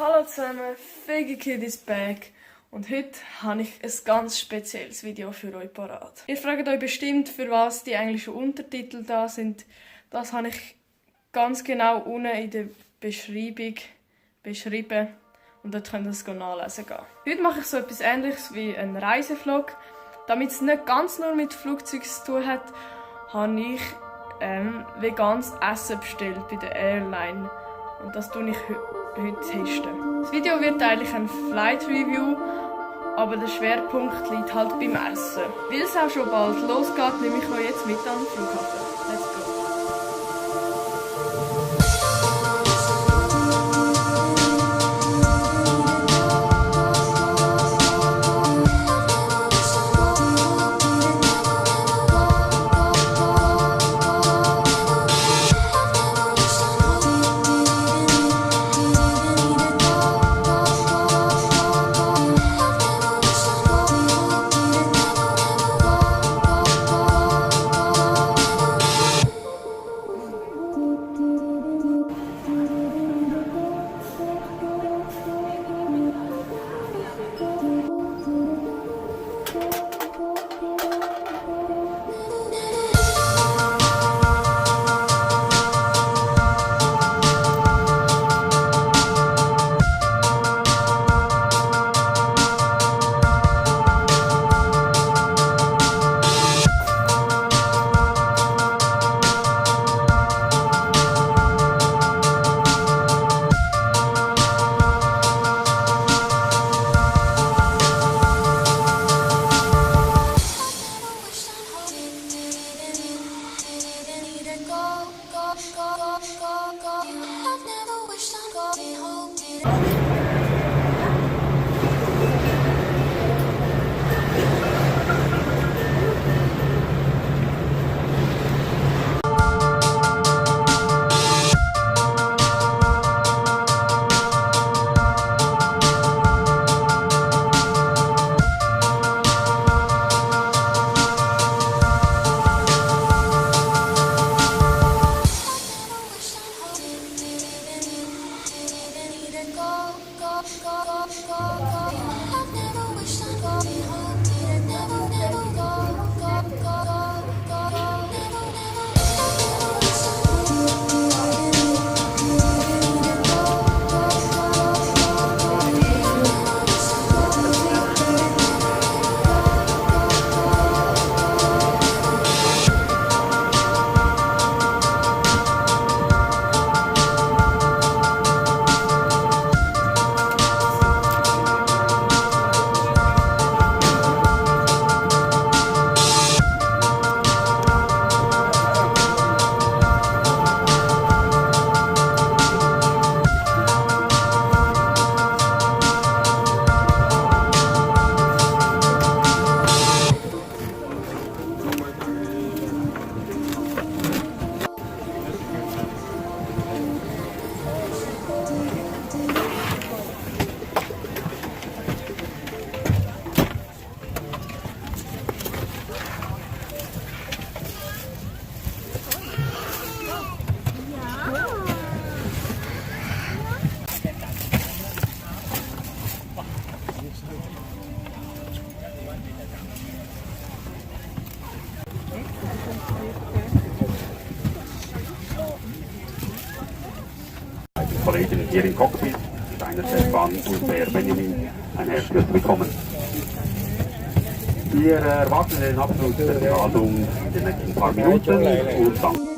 Hallo zusammen, Fegi-Kid is back und heute habe ich ein ganz spezielles Video für euch parat. Ihr fragt euch bestimmt, für was die englischen Untertitel da sind. Das habe ich ganz genau unten in der Beschreibung beschrieben und dort könnt ihr es nachlesen gehen. Heute mache ich so etwas Ähnliches wie einen Reisevlog. Damit es nicht ganz nur mit Flugzeugen zu tun hat, habe ich veganes Essen bestellt bei der Airline. Und das tue ich heute testen. Das Video wird eigentlich ein Flight Review, aber der Schwerpunkt liegt halt beim Essen. Weil es auch schon bald losgeht, nehme ich euch jetzt mit an den Flughafen. Let's go! Kollegen hier im Cockpit, Steiner Stefan und der Benjamin, ein herzliches Willkommen. Wir erwarten den Abschluss der Landung in den nächsten paar Minuten und dann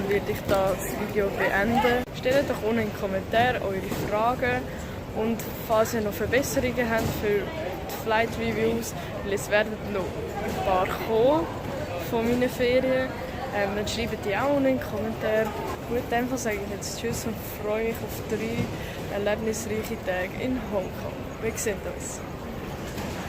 würde ich das Video beenden. Stellt doch unten in den Kommentaren eure Fragen und falls ihr noch Verbesserungen habt für die Flight Reviews, weil es werden noch ein paar kommen von meinen Ferien, dann schreibt die auch unten in den Kommentaren. Gut, in dem Fall sage ich jetzt Tschüss und freue mich auf 3 erlebnisreiche Tage in Hongkong. Wir sehen uns.